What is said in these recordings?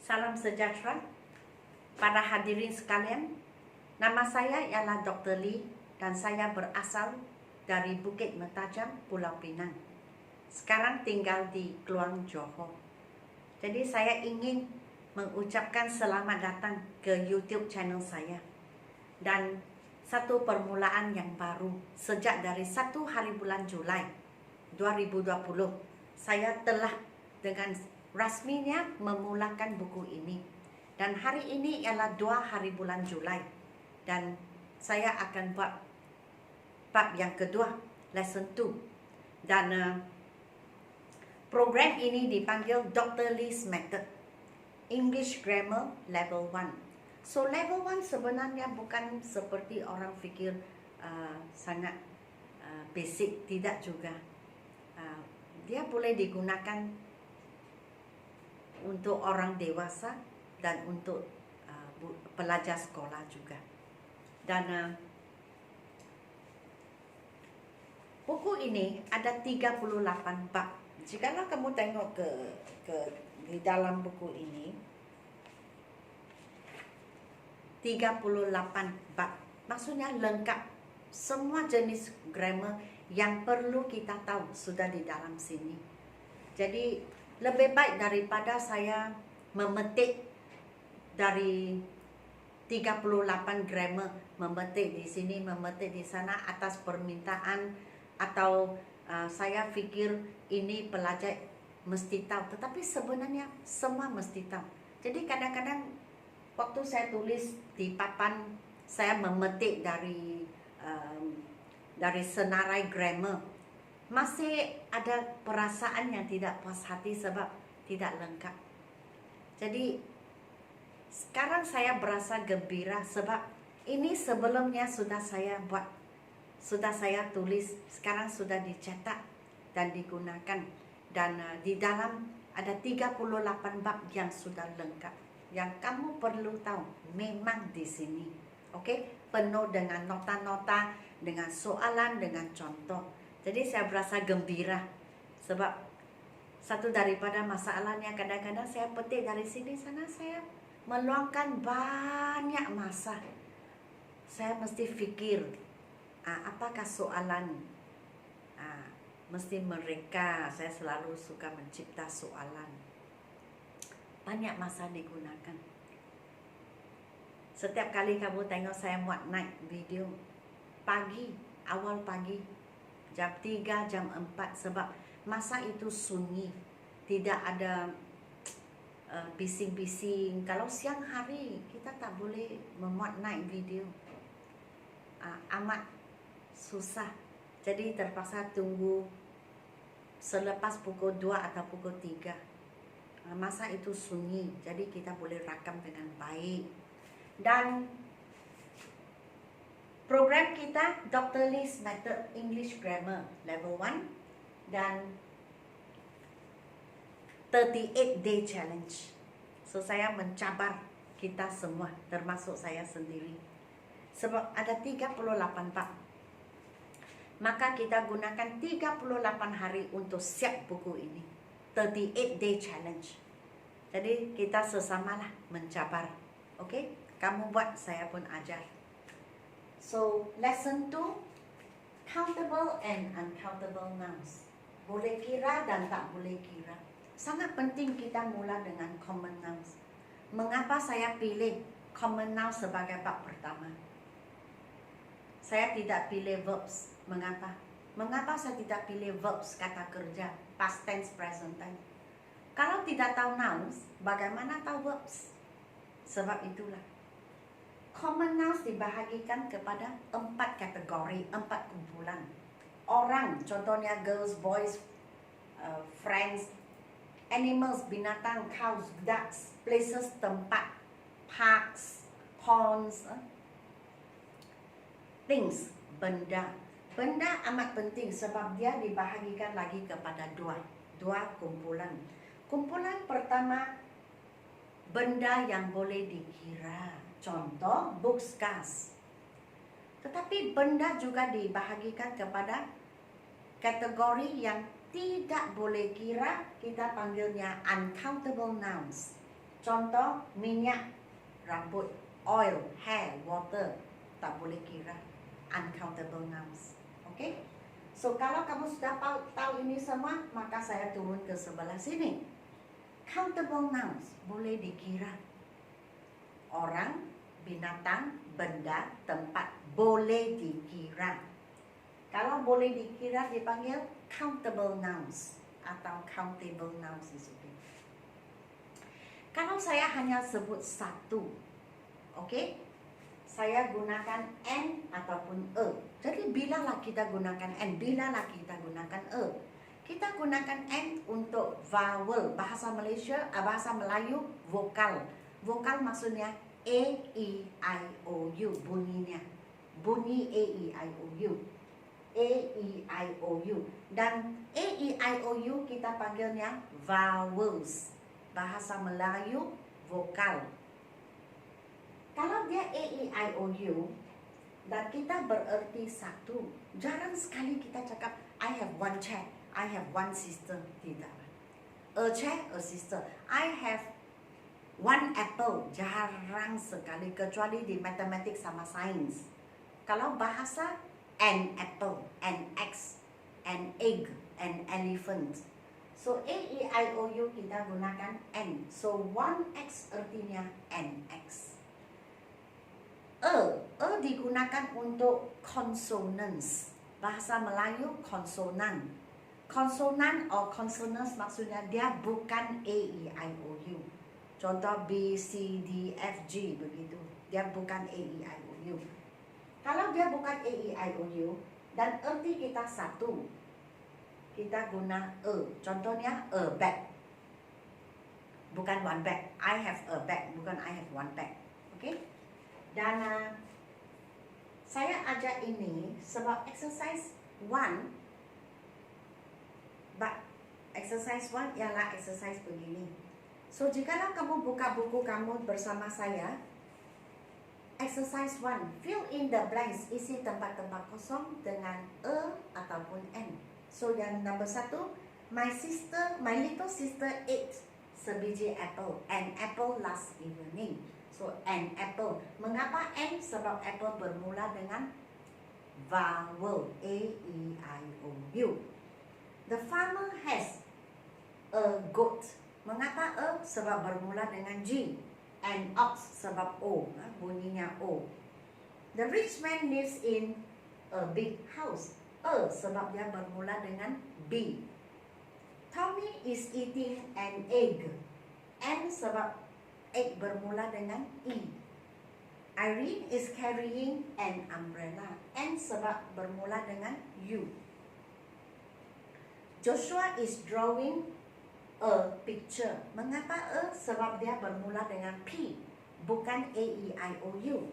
Salam sejahtera para hadirin sekalian. Nama saya ialah Dr. Lee dan saya berasal dari Bukit Mertajam, Pulau Pinang. Sekarang tinggal di Kluang Johor. Jadi saya ingin mengucapkan selamat datang ke YouTube channel saya. Dan satu permulaan yang baru sejak dari 1 hari bulan Julai 2020 saya telah dengan rasminya memulakan buku ini. Dan hari ini ialah 2 hari bulan Julai. Dan saya akan buat bab yang kedua, lesson 2. Dan program ini dipanggil Dr. Lee's Method, English Grammar Level 1. So level 1 sebenarnya bukan seperti orang fikir sangat basic, tidak juga. Dia boleh digunakan untuk orang dewasa dan untuk pelajar sekolah juga. Dan buku ini ada 38 bab. Jikalau kamu tengok ke di dalam buku ini 38 bab. Maksudnya lengkap. Semua jenis grammar yang perlu kita tahu sudah di dalam sini. Jadi lebih baik daripada saya memetik dari 38 grammar, memetik di sini, memetik di sana atas permintaan, atau saya fikir ini pelajar mesti tahu, tetapi sebenarnya semua mesti tahu. Jadi kadang-kadang waktu saya tulis di papan, saya memetik dari senarai grammar, masih ada perasaan yang tidak puas hati sebab tidak lengkap. Jadi sekarang saya berasa gembira sebab ini sebelumnya sudah saya buat, sudah saya tulis, sekarang sudah dicetak dan digunakan. Dan di dalam ada 38 bab yang sudah lengkap. Yang kamu perlu tahu memang di sini. Okey, penuh dengan nota-nota, dengan soalan, dengan contoh. Jadi saya berasa gembira sebab satu daripada masalahnya kadang-kadang saya petik dari sini sana, saya meluangkan banyak masa. Saya mesti fikir apakah soalan, mesti mereka, saya selalu suka mencipta soalan. Banyak masa digunakan. Setiap kali kamu tengok saya buat night video, pagi, awal pagi, jam 3, jam 4, sebab masa itu sunyi, tidak ada bising-bising. Kalau siang hari kita tak boleh membuat night video, amat susah. Jadi terpaksa tunggu selepas pukul 2 atau pukul 3. Masa itu sunyi, jadi kita boleh rakam dengan baik. Dan program kita Dr. Lee's Method English Grammar Level 1 dan 38 Day Challenge. So saya mencabar kita semua, termasuk saya sendiri, sebab ada 38 bab. Maka kita gunakan 38 hari untuk siap buku ini, 38 Day Challenge. Jadi kita sesamalah mencabar. Okey, kamu buat, saya pun ajar. So lesson 2, countable and uncountable nouns. Boleh kira dan tak boleh kira. Sangat penting kita mula dengan common nouns. Mengapa saya pilih common nouns sebagai bab pertama? Saya tidak pilih verbs. Mengapa? Mengapa saya tidak pilih verbs, kata kerja, past tense, present tense? Kalau tidak tahu nouns, bagaimana tahu verbs? Sebab itulah common nouns dibahagikan kepada 4 kategori, 4 kumpulan. Orang, contohnya girls, boys, friends. Animals, binatang, cows, ducks. Places, tempat. Parks, ponds. Things, benda. Benda amat penting sebab dia dibahagikan lagi kepada dua kumpulan. Kumpulan pertama, benda yang boleh dikira. Contoh, books, cars. Tetapi benda juga dibahagikan kepada kategori yang tidak boleh kira, kita panggilnya uncountable nouns. Contoh minyak rambut, oil, hair, water, tak boleh kira. Uncountable nouns. Okay? So kalau kamu sudah tahu ini semua, maka saya turun ke sebelah sini. Countable nouns boleh dikira. Orang, binatang, benda, tempat boleh dikira. Kalau boleh dikira dipanggil countable nouns atau countable nouns is okay. Kalau saya hanya sebut satu, okay? Saya gunakan N ataupun E. Jadi bilalah kita gunakan N, bilalah kita gunakan E. Kita gunakan N untuk vowel. Bahasa Malaysia, bahasa Melayu, vokal. Vokal maksudnya A, E, I, O, U bunyinya. Bunyi A, E, I, O, U. A, E, I, O, U. Dan A, E, I, O, U kita panggilnya vowels. Bahasa Melayu, vokal. Kalau dia A, E, I, O, U dan kita bererti satu, jarang sekali kita cakap I have one chair, I have one sister. Tidak. A chair, a sister. I have one apple. Jarang sekali, kecuali di matematik sama sains. Kalau bahasa, an apple, an egg, an egg, an elephant. So A, E, I, O, U kita gunakan N. So one X artinya an X. E digunakan untuk consonants. Bahasa Melayu konsonan. Konsonan atau consonants maksudnya dia bukan A, E, I, O, U. Contoh B, C, D, F, G begitu. Dia bukan A, E, I, O, U. Kalau dia bukan A, E, I, O, U dan erti kita satu, kita guna E. Contohnya a bag. Bukan one bag. I have a bag, bukan I have one bag. Okay? Dan saya ajak ini sebab exercise 1, exercise 1 ialah exercise begini. So jikalau kamu buka buku kamu bersama saya, exercise 1, fill in the blanks, isi tempat-tempat kosong dengan E ataupun N. So yang nombor 1, my little sister ate sebiji apple, an apple last evening. So an apple. Mengapa N? Sebab apple bermula dengan vowel A, E, I, O, U. The farmer has a goat. Mengapa E? Sebab bermula dengan G. An ox sebab O, bunyinya O. The rich man lives in a big house. E sebab dia bermula dengan B. Tommy is eating an egg. N sebab egg bermula dengan E. Irene is carrying an umbrella. N sebab bermula dengan U. Joshua is drawing a picture. Mengapa E? Sebab dia bermula dengan P, bukan A, E, I, O, U.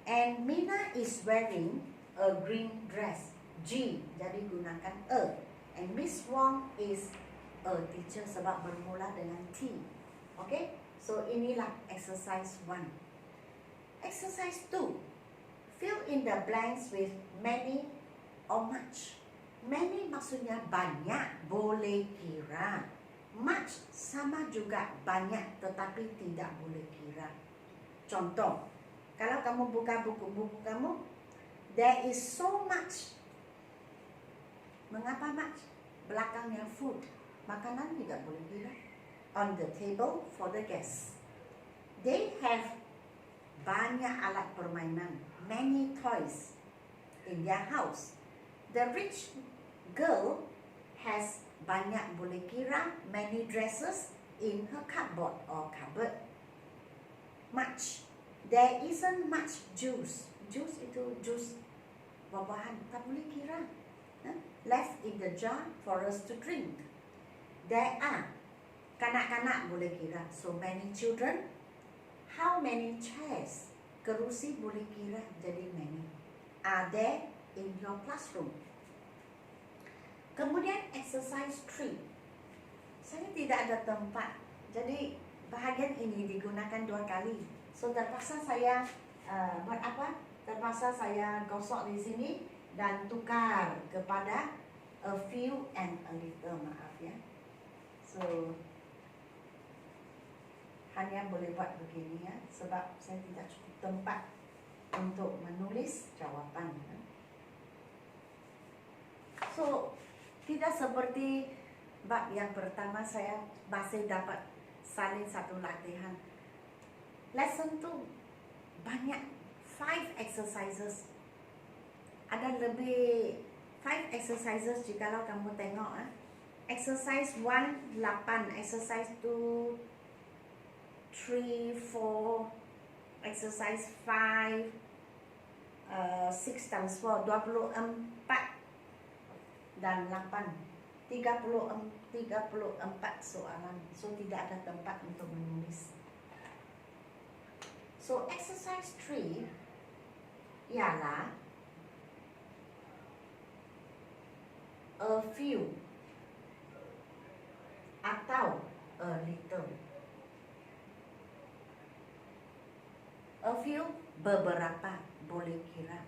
And Mina is wearing a green dress. G, jadi gunakan E. And Miss Wong is a teacher sebab bermula dengan T. Okay? So inilah exercise 1. Exercise 2. Fill in the blanks with many or much. Many maksudnya banyak, boleh kira. Much sama juga banyak, tetapi tidak boleh kira. Contoh, kalau kamu buka buku-buku kamu, there is so much. Mengapa much? Belakangnya food. Makanan tidak boleh kira. On the table for the guests. They have banyak alat permainan, many toys in their house. The rich girl has banyak boleh kira, many dresses in her cupboard or cupboard. Much. There isn't much juice. Juice itu jus buah-buahan, tak boleh kira. Left in the jar for us to drink. There are. Kanak-kanak boleh kira. So many children. How many chairs? Kerusi boleh kira, jadi many. Are there in your classroom? Kemudian exercise 3. Saya tidak ada tempat, jadi bahagian ini digunakan 2 kali. So terpaksa saya buat apa? Terpaksa saya gosok di sini dan tukar kepada a few and a little, maaf ya. So hanya boleh buat begini ya, sebab saya tidak cukup tempat untuk menulis jawapan. So, tidak seperti bab yang pertama saya masih dapat salin satu latihan. Lesson tu banyak 5 exercises. Ada lebih 5 exercises jikalau kamu tengok. Exercise 1, 8. Exercise 2, 3, 4. Exercise 5, 6 times 4, 24 dan 8. 34 soalan. So tidak ada tempat untuk menulis. So exercise 3 ialah a few atau a little. A few beberapa, boleh kira.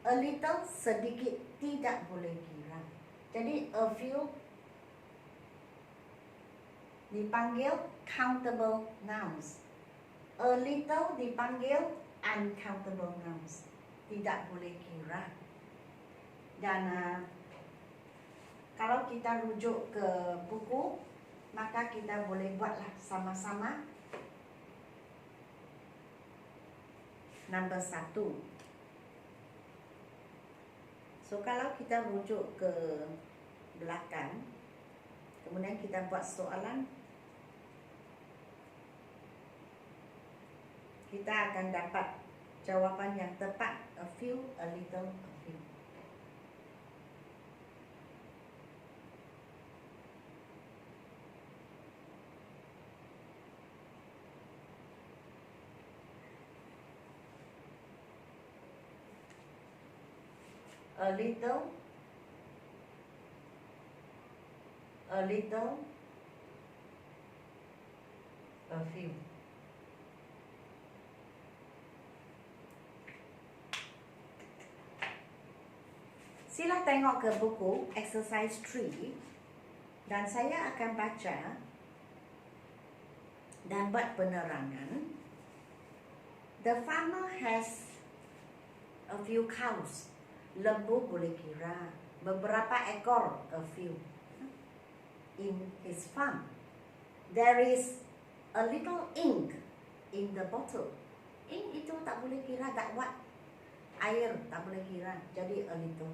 A little sedikit, tidak boleh kira. Jadi a few dipanggil countable nouns. A little dipanggil uncountable nouns. Tidak boleh kira. Dan kalau kita rujuk ke buku, maka kita boleh buatlah sama-sama. Nombor 1. So kalau kita rujuk ke belakang, kemudian kita buat soalan, kita akan dapat jawapan yang tepat. A few, a little, a few. A little, a little, a few. Sila tengok ke buku exercise 3 dan saya akan baca dan buat penerangan. The farmer has a few cows. Lembu boleh kira. Beberapa ekor, a few. In his farm. There is a little ink in the bottle. Ink itu tak boleh kira, tak what? Air tak boleh kira. Jadi a little.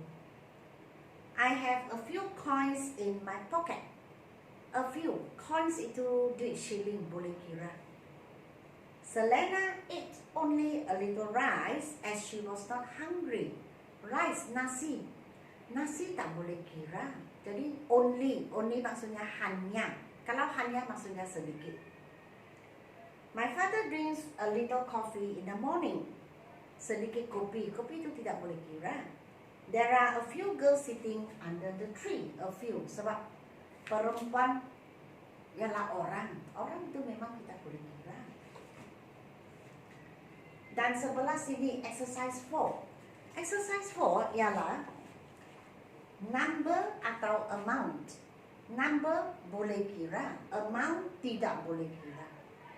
I have a few coins in my pocket. A few. Coins itu duit shilling, boleh kira. Selena ate only a little rice as she was not hungry. Rice, nasi. Nasi tak boleh kira. Jadi only. Only maksudnya hanya. Kalau hanya maksudnya sedikit. My father drinks a little coffee in the morning. Sedikit kopi. Kopi itu tidak boleh kira. There are a few girls sitting under the tree. A few. Sebab perempuan ialah orang. Orang itu memang kita boleh kira. Dan sebelah sini exercise 4. Exercise 4 ialah number atau amount. Number boleh kira, amount tidak boleh kira.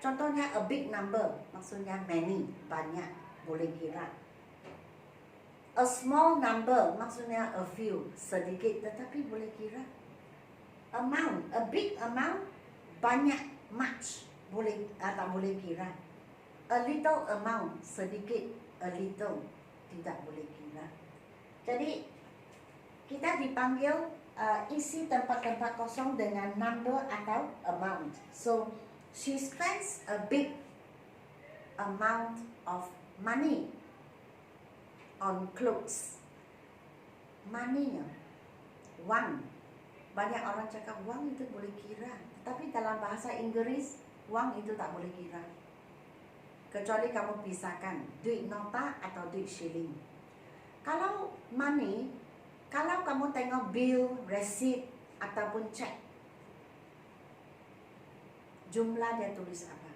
Contohnya a big number, maksudnya many, banyak, boleh kira. A small number, maksudnya a few, sedikit tetapi boleh kira. Amount, a big amount, banyak, much, boleh atau boleh kira. A little amount, sedikit, a little, tidak boleh kira. Jadi kita dipanggil isi tempat-tempat kosong dengan number atau amount. So she spends a big amount of money on clothes. Money, wang. Banyak orang cakap wang itu boleh kira, tapi dalam bahasa Inggris wang itu tak boleh kira. Kecuali kamu pisahkan duit nota atau duit shilling. Kalau money, kalau kamu tengok bill, receipt ataupun cek, jumlah dia tulis apa?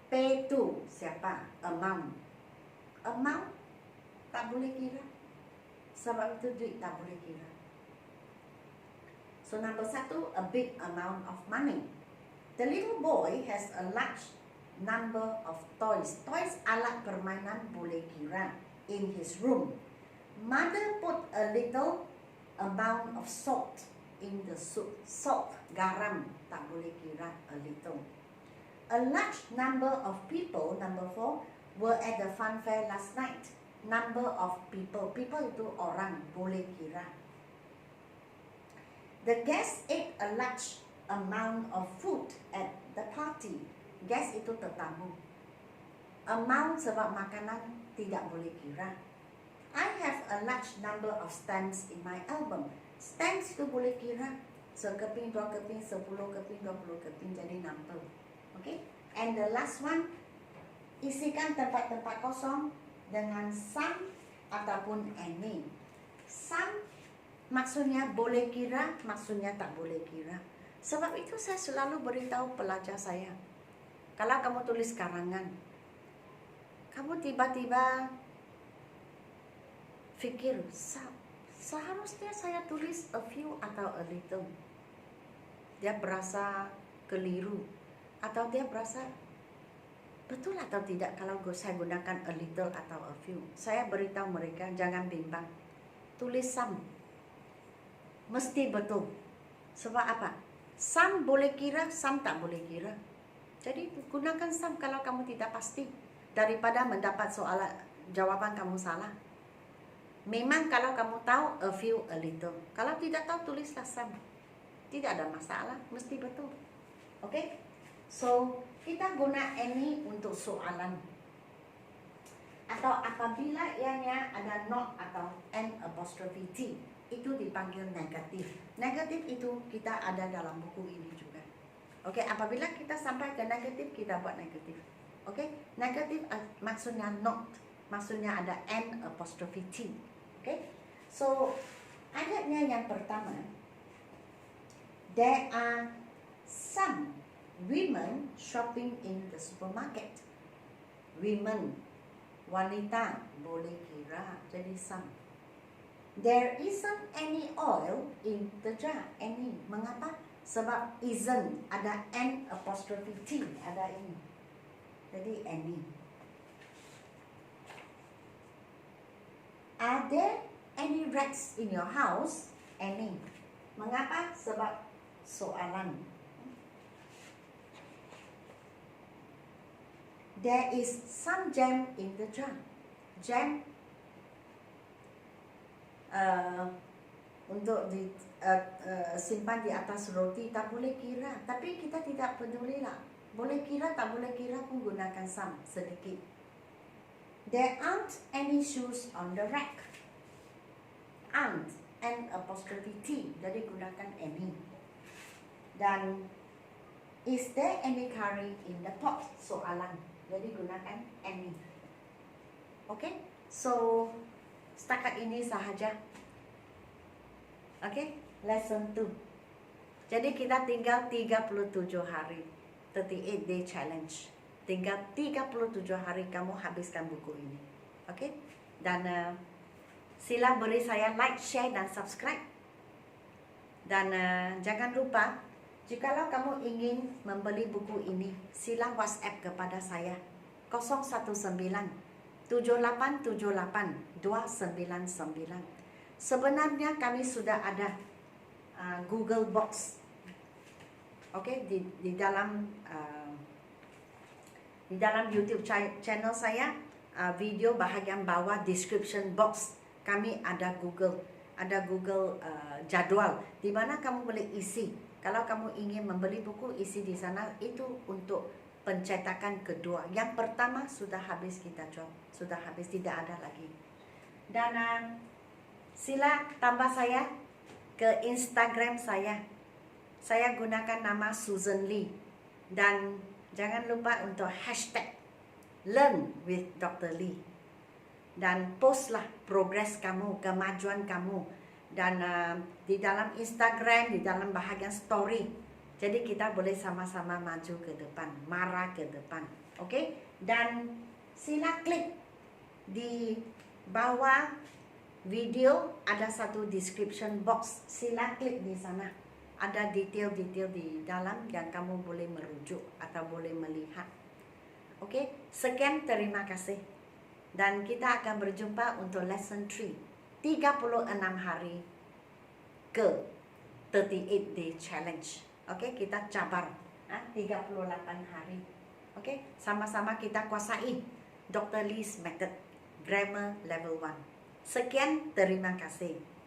Pay to siapa? Amount. Amount tak boleh kira. Sebab itu duit tak boleh kira. So number 1, a big amount of money. The little boy has a large number of toys. Toys alat permainan boleh kira in his room. Mother put a little amount of salt in the soup. Salt, garam, tak boleh kira a little. A large number of people, number 4, were at the fun fair last night. Number of people, people itu orang, boleh kira. The guests ate a large amount of food at the party. Guest itu tetamu. Amount sebab makanan tidak boleh kira. I have a large number of stamps in my album. Stamps itu boleh kira. Sekeping, 2 keping, 10 keping, 20 keping, jadi number. Okay? And the last one, isikan tempat-tempat kosong dengan some ataupun any. Some maksudnya boleh kira, maksudnya tak boleh kira. Sebab itu saya selalu beritahu pelajar saya, kalau kamu tulis karangan, kamu tiba-tiba fikir, seharusnya saya tulis a few atau a little. Dia berasa keliru, atau dia berasa betul atau tidak kalau saya gunakan a little atau a few. Saya beritahu mereka, jangan bimbang, tulis some, mesti betul. Sebab apa? Some boleh kira, some tak boleh kira. Jadi gunakan some kalau kamu tidak pasti, daripada mendapat soalan jawaban kamu salah. Memang kalau kamu tahu a few, a little. Kalau tidak tahu, tulislah some. Tidak ada masalah, mesti betul. Okay? So kita guna any untuk soalan. Atau apabila ianya ada not atau an apostrophe t, itu dipanggil negatif. Negatif itu kita ada dalam buku ini juga. Oke, apabila kita sampai ke negatif, kita buat negatif. Oke, negatif maksudnya not, maksudnya ada an apostrophe t. Oke, so ayatnya yang pertama, there are some women shopping in the supermarket. Women, wanita, boleh kira, jadi some. There isn't any oil in the jar. Any. Mengapa? Sebab isn't ada an apostrophe t, ada ini. Jadi any. Are there any rats in your house? Any. Mengapa? Sebab soalan. There is some jam in the jar. Jam untuk simpan di atas roti tak boleh kira, tapi kita tidak peduli lah. Boleh kira tak boleh kira pun gunakan some sedikit. There aren't any shoes on the rack. Aren't, an apostrophe t, jadi gunakan any. Dan is there any curry in the pot? Soalan, jadi gunakan any. Okay, so setakat ini sahaja. Oke, lesson 2. Jadi kita tinggal 37 hari, 38 day challenge. Tinggal 37 hari kamu habiskan buku ini. Oke, dan sila beri saya like, share, dan subscribe. Dan jangan lupa, jikalau kamu ingin membeli buku ini, sila WhatsApp kepada saya 0197878 299. Sebenarnya kami sudah ada Google Box. Oke, di dalam YouTube channel saya, video bahagian bawah description box kami ada Google jadwal di mana kamu boleh isi. Kalau kamu ingin membeli buku, isi di sana. Itu untuk pencetakan kedua. Yang pertama sudah habis kita jual, sudah habis, tidak ada lagi. Dan sila tambah saya ke Instagram saya. Saya gunakan nama Susan Lee. Dan jangan lupa untuk hashtag Learn with Dr. Lee. Dan postlah progres kamu, kemajuan kamu. Dan di dalam Instagram, di dalam bahagian story. Jadi kita boleh sama-sama maju ke depan, marah ke depan. Oke? Dan sila klik di bawah video, ada satu description box. Sila klik di sana. ada detail-detail di dalam yang kamu boleh merujuk atau boleh melihat. Oke, sekian, terima kasih. Dan kita akan berjumpa untuk lesson 3, 36 hari ke 38 day challenge. Oke, kita cabar 38 hari. Oke, sama-sama kita kuasai Dr. Lee's method grammar level 1. Sekian, terima kasih.